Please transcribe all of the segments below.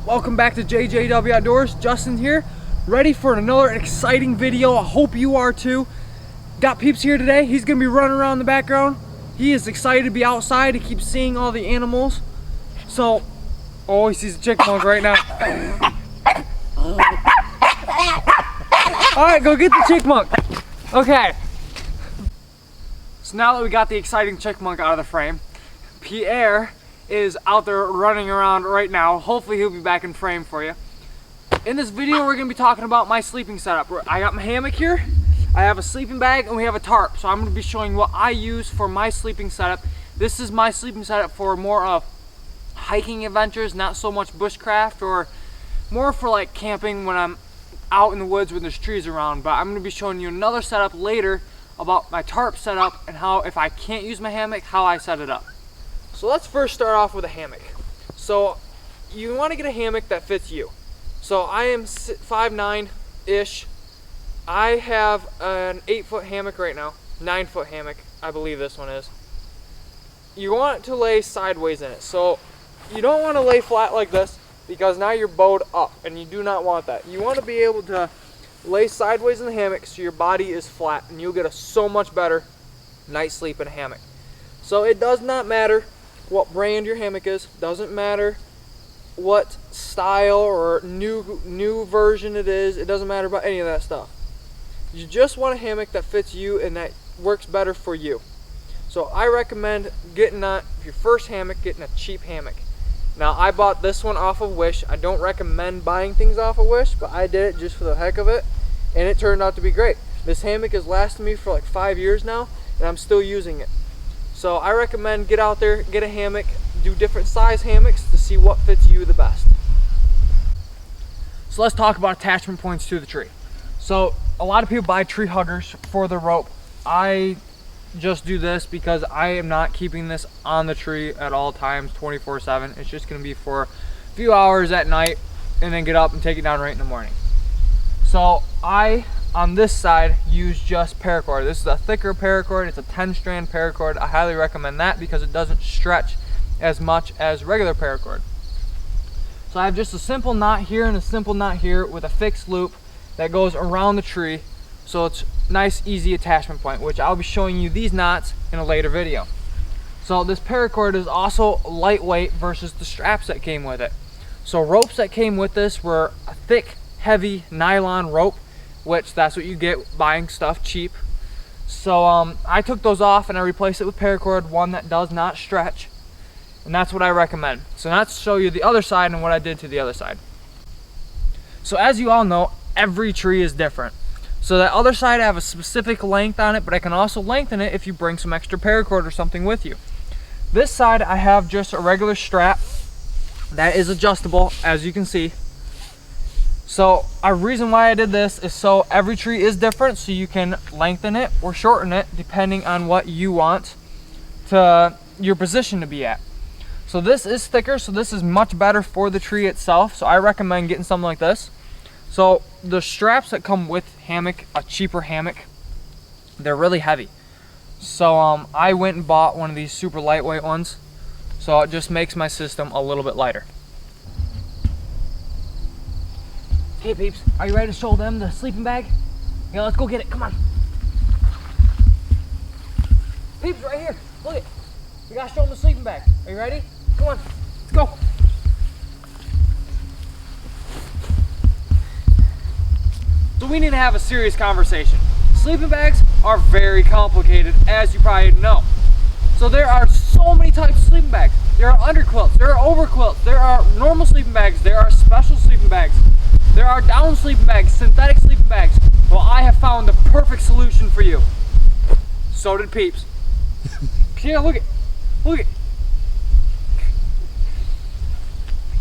Welcome back to JJW Outdoors. Justin here, ready for another exciting video. I hope you are too. Got Peeps here today. He's gonna be running around in the background. He is excited to be outside. He keeps seeing all the animals. So, oh, he sees a chipmunk right now. All right, go get the chipmunk. Okay. So now that we got the exciting chipmunk out of the frame, Pierre is out there running around right now. Hopefully he'll be back in frame for you. In this video we're going to be talking about my sleeping setup. I got my hammock here, I have a sleeping bag, and we have a tarp. So I'm going to be showing what I use for my sleeping setup. This is my sleeping setup for more of hiking adventures, not so much bushcraft, or more for like camping when I'm out in the woods when there's trees around. But I'm going to be showing you another setup later about my tarp setup and how, if I can't use my hammock, how I set it up. So let's first start off with a hammock. So you want to get a hammock that fits you. So I am 5'9"-ish. I have an 8-foot hammock right now, 9-foot hammock, I believe this one is. You want it to lay sideways in it. So you don't want to lay flat like this because now you're bowed up, and you do not want that. You want to be able to lay sideways in the hammock so your body is flat, and you'll get a so much better night's sleep in a hammock. So it does not matter what brand your hammock is, doesn't matter what style or new version it is, it doesn't matter about any of that stuff. You just want a hammock that fits you and that works better for you. So I recommend getting your first hammock, getting a cheap hammock. Now I bought this one off of Wish. I don't recommend buying things off of Wish, but I did it just for the heck of it, and it turned out to be great. This hammock has lasted me for like 5 years now, and I'm still using it. So I recommend get out there, get a hammock, do different size hammocks to see what fits you the best. So let's talk about attachment points to the tree. So a lot of people buy tree huggers for the rope. I just do this because I am not keeping this on the tree at all times 24/7. It's just going to be for a few hours at night and then get up and take it down right in the morning. So I, on this side, use just paracord. This is a thicker paracord. It's a 10-strand paracord. I highly recommend that because it doesn't stretch as much as regular paracord. So I have just a simple knot here and a simple knot here with a fixed loop that goes around the tree. So it's nice, easy attachment point, which I'll be showing you these knots in a later video. So this paracord is also lightweight versus the straps that came with it. So ropes that came with this were a thick, heavy nylon rope, which that's what you get buying stuff cheap. So I took those off and I replaced it with paracord, one that does not stretch, and that's what I recommend. So now let's show you the other side and what I did to the other side. So as you all know, every tree is different. So that other side I have a specific length on it, but I can also lengthen it if you bring some extra paracord or something with you. This side I have just a regular strap that is adjustable, as you can see. So a reason why I did this is so every tree is different, so you can lengthen it or shorten it depending on what you want to your position to be at. So this is thicker, so this is much better for the tree itself. So I recommend getting something like this. So the straps that come with hammock, a cheaper hammock, they're really heavy. So I went and bought one of these super lightweight ones. So it just makes my system a little bit lighter. Hey peeps, are you ready to show them the sleeping bag? Yeah, let's go get it, come on. Peeps, right here, look it. We gotta show them the sleeping bag. Are you ready? Come on, let's go. So we need to have a serious conversation. Sleeping bags are very complicated, as you probably know. So there are so many types of sleeping bags. There are underquilts, there are overquilts, there are normal sleeping bags, there are special sleeping bags. There are down sleeping bags, synthetic sleeping bags. Well, I have found the perfect solution for you. So did Peeps. Yeah, look it. Look it.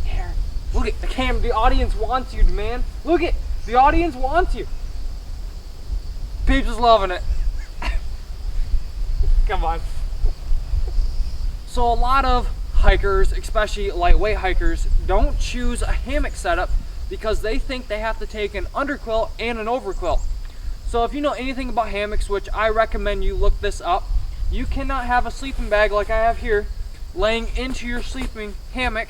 Here. Look it. The audience wants you, man. Look it. The audience wants you. Peeps is loving it. Come on. So a lot of hikers, especially lightweight hikers, don't choose a hammock setup because they think they have to take an underquilt and an overquilt. So if you know anything about hammocks, which I recommend you look this up, you cannot have a sleeping bag like I have here laying into your sleeping hammock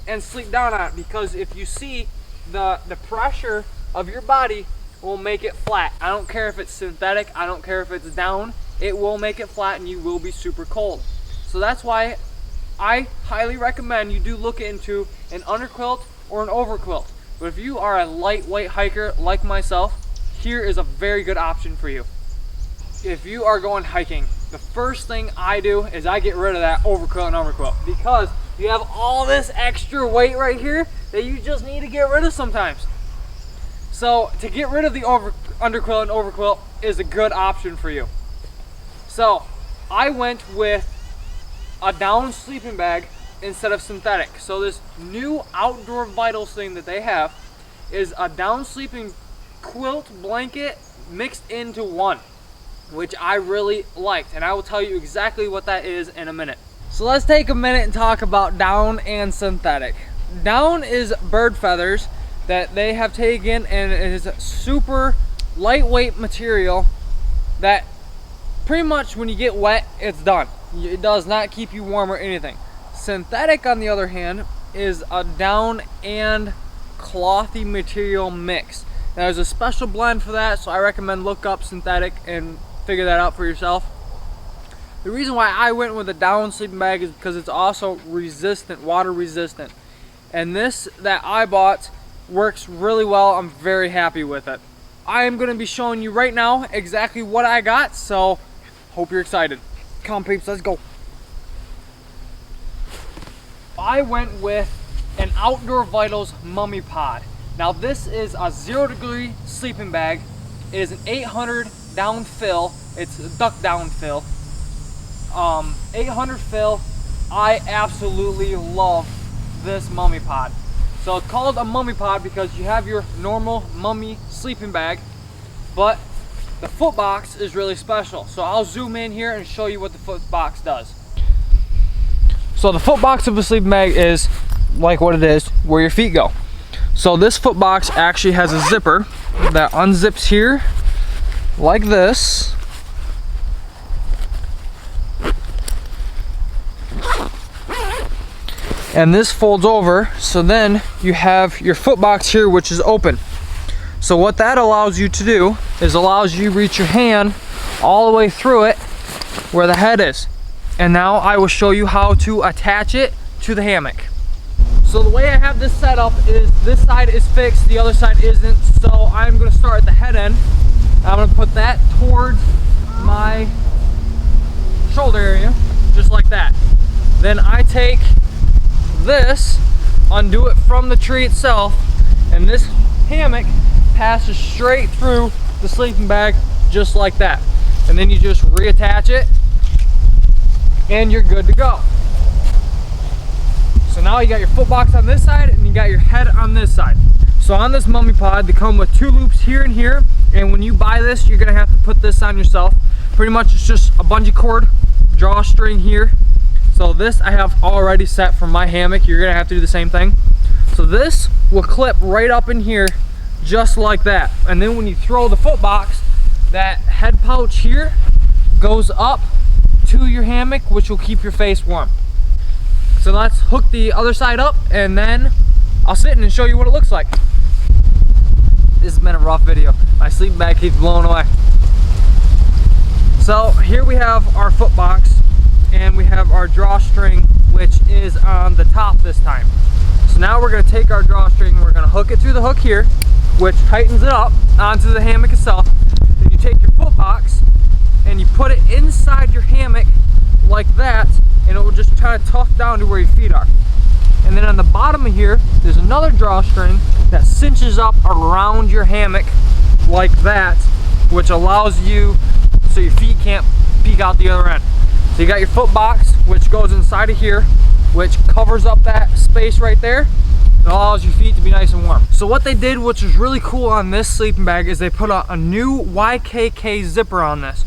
and sleep down on it, because if you see the pressure of your body will make it flat. I don't care if it's synthetic, I don't care if it's down, it will make it flat and you will be super cold. So that's why I highly recommend you do look into an underquilt or an overquilt. But if you are a lightweight hiker like myself, here is a very good option for you. If you are going hiking, the first thing I do is I get rid of that overquilt and underquilt, because you have all this extra weight right here that you just need to get rid of sometimes. So to get rid of the underquilt and overquilt is a good option for you. So I went with a down sleeping bag instead of synthetic. So this new Outdoor Vitals thing that they have is a down sleeping quilt blanket mixed into one, which I really liked, and I will tell you exactly what that is in a minute. So let's take a minute and talk about down and synthetic. Down is bird feathers that they have taken, and it is super lightweight material that pretty much when you get wet, it's done. It does not keep you warm or anything. Synthetic, on the other hand, is a down and clothy material mix. Now, there's a special blend for that, so I recommend look up synthetic and figure that out for yourself. The reason why I went with a down sleeping bag is because it's also resistant, water resistant. And this that I bought works really well. I'm very happy with it. I am going to be showing you right now exactly what I got, so hope you're excited. Come on, peeps, let's go. I went with an Outdoor Vitals Mummy Pod. Now this is a 0 degree sleeping bag. It is an 800 down fill. It's a duck down fill. 800 fill. I absolutely love this Mummy Pod. So it's called a Mummy Pod because you have your normal mummy sleeping bag, but the foot box is really special. So I'll zoom in here and show you what the foot box does. So the foot box of a sleeping bag is like what it is, where your feet go. So this foot box actually has a zipper that unzips here like this. And this folds over, so then you have your foot box here, which is open. So what that allows you to do is allows you to reach your hand all the way through it where the head is. And now I will show you how to attach it to the hammock. So the way I have this set up is this side is fixed, the other side isn't. So I'm going to start at the head end. I'm going to put that towards my shoulder area, just like that. Then I take this, undo it from the tree itself, and this hammock passes straight through the sleeping bag just like that. And then you just reattach it and you're good to go. So now you got your foot box on this side and you got your head on this side. So on this Mummy Pod, they come with 2 loops here and here, and when you buy this, you're gonna have to put this on yourself. Pretty much it's just a bungee cord, drawstring here. So this I have already set for my hammock. You're gonna have to do the same thing. So this will clip right up in here just like that. And then when you throw the foot box, that head pouch here goes up to your hammock, which will keep your face warm. So let's hook the other side up and then I'll sit in and show you what it looks like. This has been a rough video. My sleeping bag keeps blowing away. So here we have our foot box and we have our drawstring, which is on the top this time. So now we're going to take our drawstring and we're going to hook it through the hook here, which tightens it up onto the hammock itself. Then you take your foot box and you put it inside your hammock like that, and it will just kind of tuck down to where your feet are. And then on the bottom of here, there's another drawstring that cinches up around your hammock like that, which allows you so your feet can't peek out the other end. So you got your foot box, which goes inside of here, which covers up that space right there. It allows your feet to be nice and warm. So what they did, which was really cool on this sleeping bag, is they put a new YKK zipper on this.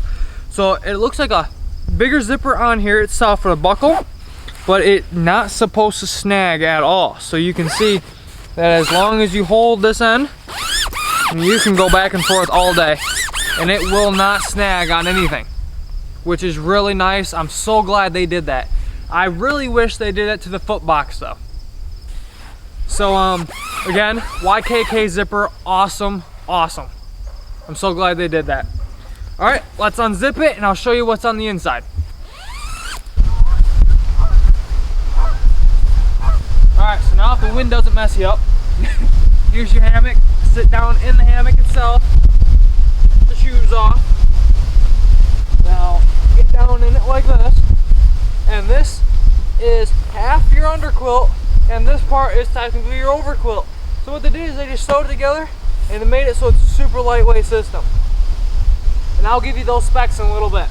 So it looks like a bigger zipper on here itself for the buckle, but it's not supposed to snag at all. So you can see that as long as you hold this end, you can go back and forth all day and it will not snag on anything, which is really nice. I'm so glad they did that. I really wish they did it to the foot box though. So again, YKK zipper, awesome, awesome. I'm so glad they did that. All right, let's unzip it and I'll show you what's on the inside. All right, so now if the wind doesn't mess you up, here's your hammock. Sit down in the hammock itself, put the shoes off. Now get down in it like this, and this is half your underquilt, and this part is technically your overquilt. So what they did is they just sewed it together, and they made it so it's a super lightweight system. And I'll give you those specs in a little bit.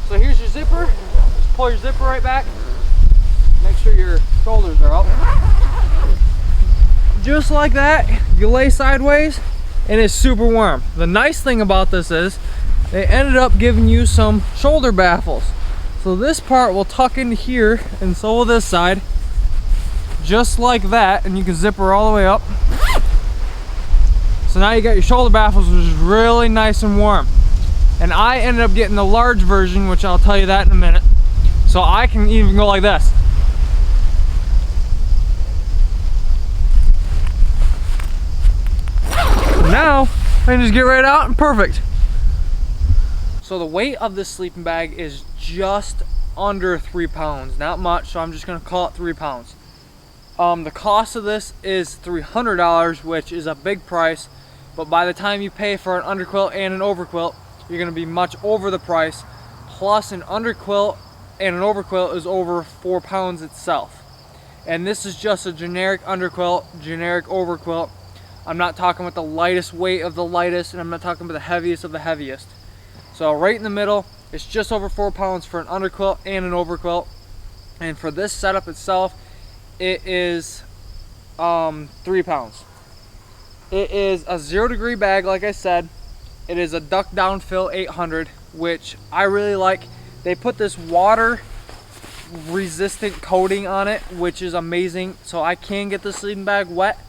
So here's your zipper. Just pull your zipper right back. Make sure your shoulders are up. Just like that, you lay sideways and it's super warm. The nice thing about this is they ended up giving you some shoulder baffles. So this part will tuck into here, and so will this side. Just like that, and you can zipper all the way up. So now you got your shoulder baffles, which is really nice and warm. And I ended up getting the large version, which I'll tell you that in a minute. So I can even go like this. Now I can just get right out and perfect. So the weight of this sleeping bag is just under 3 pounds, not much, so I'm just gonna call it 3 pounds. The cost of this is $300, which is a big price, but by the time you pay for an underquilt and an overquilt, you're gonna be much over the price. Plus an underquilt and an overquilt is over 4 pounds itself. And this is just a generic underquilt, generic overquilt. I'm not talking about the lightest weight of the lightest, and I'm not talking about the heaviest of the heaviest. So right in the middle, it's just over 4 pounds for an underquilt and an overquilt. And for this setup itself, it is 3 pounds. It is a 0-degree bag, like I said. It is a duck down fill 800, which I really like. They put this water resistant coating on it, which is amazing. So I can get the sleeping bag wet,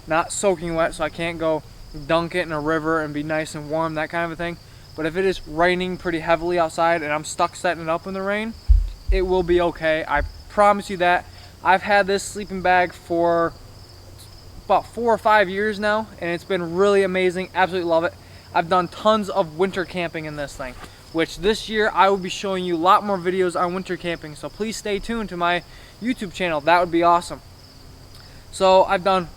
not soaking wet, so I can't go dunk it in a river and be nice and warm, that kind of a thing. But if it is raining pretty heavily outside and I'm stuck setting it up in the rain, it will be okay. I promise you that. I've had this sleeping bag for about 4 or 5 years now, and it's been really amazing. Absolutely love it. I've done tons of winter camping in this thing, which this year I will be showing you a lot more videos on winter camping. So please stay tuned to my YouTube channel. That would be awesome. So I've done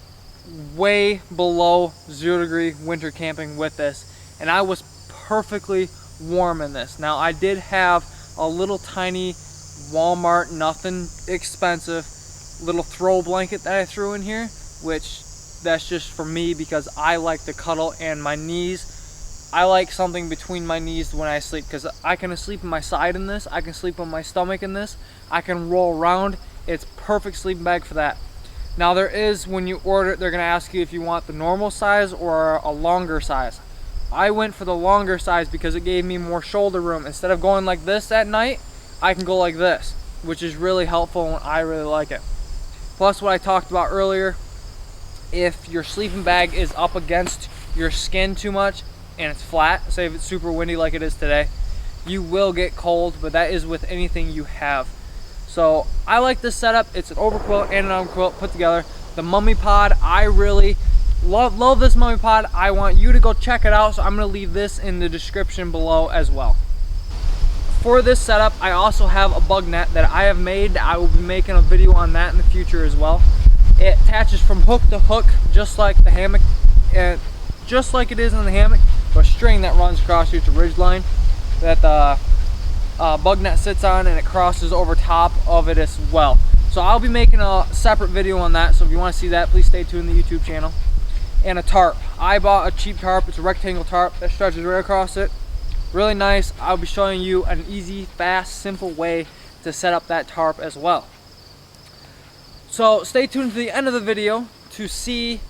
way below 0-degree winter camping with this, and I was perfectly warm in this. Now I did have a little tiny Walmart, nothing expensive, little throw blanket that I threw in here, which that's just for me because I like to cuddle, and my knees, I like something between my knees when I sleep, because I can sleep on my side in this, I can sleep on my stomach in this, I can roll around. It's perfect sleeping bag for that. Now there is, when you order it, they're gonna ask you if you want the normal size or a longer size. I went for the longer size because it gave me more shoulder room. Instead of going like this at night, I can go like this, which is really helpful, and I really like it. Plus what I talked about earlier, if your sleeping bag is up against your skin too much and it's flat, say if it's super windy like it is today, you will get cold, but that is with anything you have. So I like this setup. It's an overquilt and an underquilt put together. The mummy pod, I really love this mummy pod. I want you to go check it out, so I'm gonna leave this in the description below as well. For this setup, I also have a bug net that I have made. I will be making a video on that in the future as well. It attaches from hook to hook, just like the hammock, and just like it is in the hammock, but a string that runs across here. It's a ridge line that the bug net sits on, and it crosses over top of it as well. So I'll be making a separate video on that, so if you want to see that, please stay tuned to the YouTube channel. And a tarp. I bought a cheap tarp. It's a rectangle tarp that stretches right across it. Really nice. I'll be showing you an easy, fast, simple way to set up that tarp as well. So stay tuned to the end of the video to see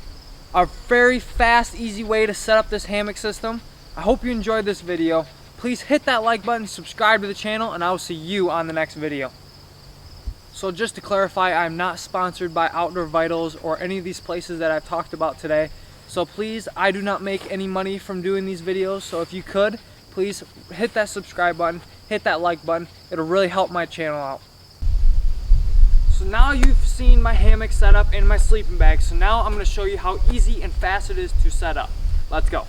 a very fast, easy way to set up this hammock system. I hope you enjoyed this video. Please hit that like button, subscribe to the channel, and I will see you on the next video. So just to clarify, I'm not sponsored by Outdoor Vitals or any of these places that I've talked about today. So please, I do not make any money from doing these videos. So if you could, please hit that subscribe button, hit that like button. It'll really help my channel out. So now you've seen my hammock set up and my sleeping bag, so now I'm going to show you how easy and fast it is to set up. Let's go.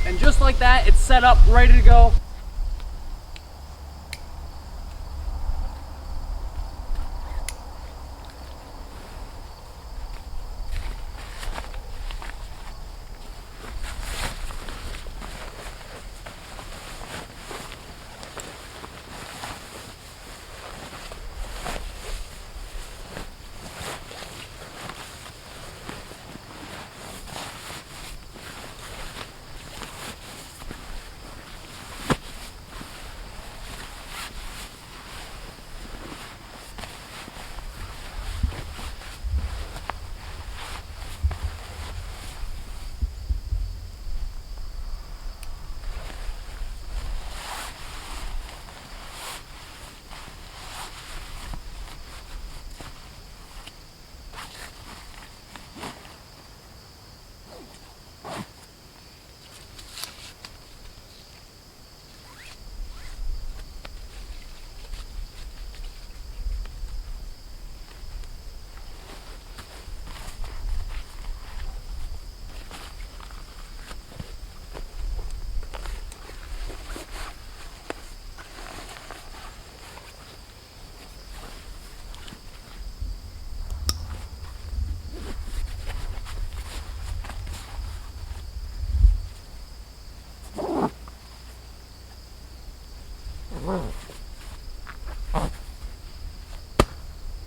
And just like that, it's set up, ready to go.